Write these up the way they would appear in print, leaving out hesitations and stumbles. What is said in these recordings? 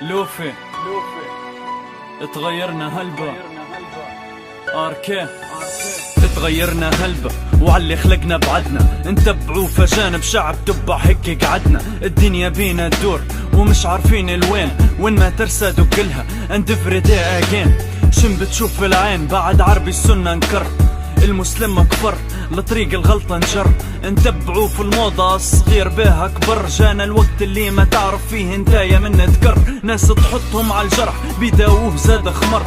لوفي تغيرنا هلبا اركي تغيرنا هلبا وعلي خلقنا بعدنا نتبعوا فجانب شعب تبع هيك قعدنا. الدنيا بينا تدور ومش عارفين الوين وين ما ترسدوا كلها and every day again. شم بتشوف في العين بعد عربي السنة انكر المسلم كفر لطريق الغلطة نجر. نتبعوا في الموضة الصغير بها كبر. جانا الوقت اللي ما تعرف فيه انتايا من تكر. ناس تحطهم على الجرح بيداووه زاد خمر.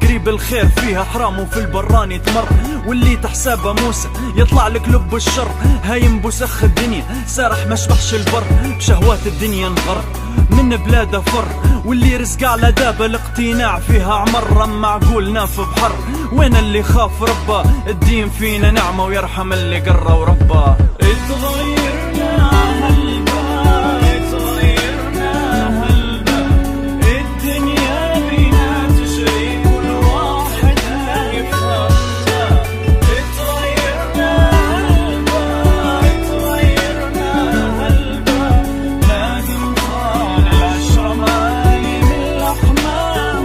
قريب الخير فيها حرام وفي البراني تمر. واللي تحسابه موسى يطلع لك لب الشر. هايم بوسخ الدنيا سارح ما شبحش البر. بشهوات الدنيا انغر من بلاده فر. واللي رزق على دابه الاقتناع فيها عمر. معقول ناف بحر وين اللي خاف ربه. الدين فينا نعمه ويرحم اللي قرى وربه. اتغيرنا هلبا اتغيرنا هلبا. الدنيا بينا تجري كل واحد يفهمها. اتغيرنا هلبا اتغيرنا هلبا. لازم خان العشرة مالي من لحمة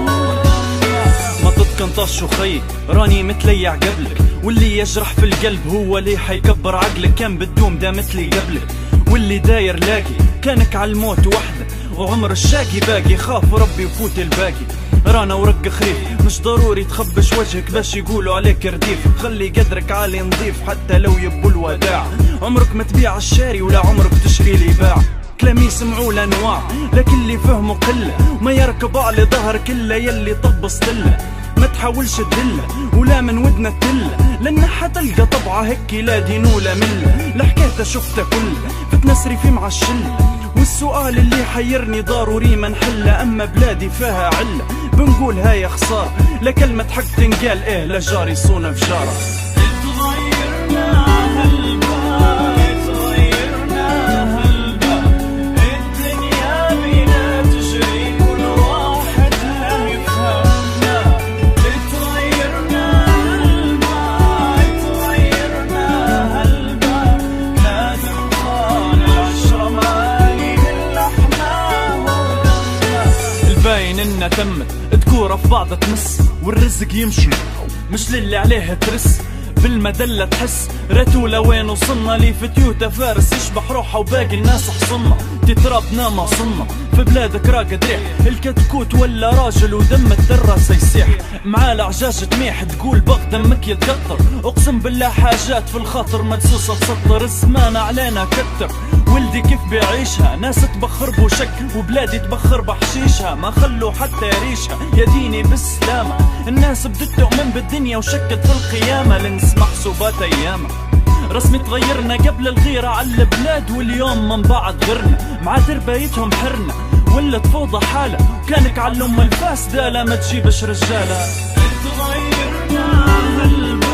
ما تتكنطش وخي راني متليع قبلك. واللي يجرح في القلب هو اللي حيكبر عقلك. كان بتدوم دا مثلي قبلك واللي داير لاقي كانك على الموت وحده. وعمر الشاقي باقي خاف ربي يفوت الباقي. رانا ورق خريف مش ضروري تخبش وجهك باش يقولوا عليك رديف. خلي قدرك عالي نظيف حتى لو يبوا الوداع. عمرك ما تبيع الشاري ولا عمرك تشري لي باع. كلامي يسمعوا الانواع لكن اللي فهموا قله. ما يركب على ظهرك الا يلي طبس دله. ما تحاولش تدله ولا من ودنا تله. لان حتلقى طبعه هيك لا دين ولا مله. لحكايته شفتها كلها فتنسري في مع الشله. والسؤال اللي حيرني ضروري ما نحله. اما بلادي فيها عله بنقول هاي خساره. لا كلمه حق تنقال ايه لا جاري صونه في جاره. اتغيرنا هلبا اتغيرنا هلبا. الدنيا بينا تجري كل واحد يفهمنا. اتغيرنا هلبا اتغيرنا هلبا. لازم خان العشرة مالي من لحمة ودمنا. الباين انها تمت تكورة في بعض تمس. والرزق يمشي مش للي عليه ترس. بالمدلة تحس رتولة وين وصلنا. لي فتيوتا فارس يشبح روحه وباقي الناس حصلنا. تترابنا ما صلنا في بلادك راقد ريح. الكتكوت ولا راجل ودم الدراسة يسيح. مع العجاج تميح تقول بغ دمك يتقطر. اقسم بالله حاجات في الخاطر مدسوسة تسطر. الزمان علينا كتر ولدي كيف بيعيشها. ناس تبخر بوشك وبلادي تبخر بحشيشها. ما خلوا حتى يريشها يا ديني بالسلامة. الناس بدت تؤمن بالدنيا وشكت في القيامة. لنس محسوبات ايامها رسمي تغيرنا قبل الغيرة على البلاد. واليوم من بعد غيرنا مع تربايتهم حرنا. ولا تفوضى حالة وكانك على الام الفاسدة لا ما تجيبش رجالة. تغيرنا هلبا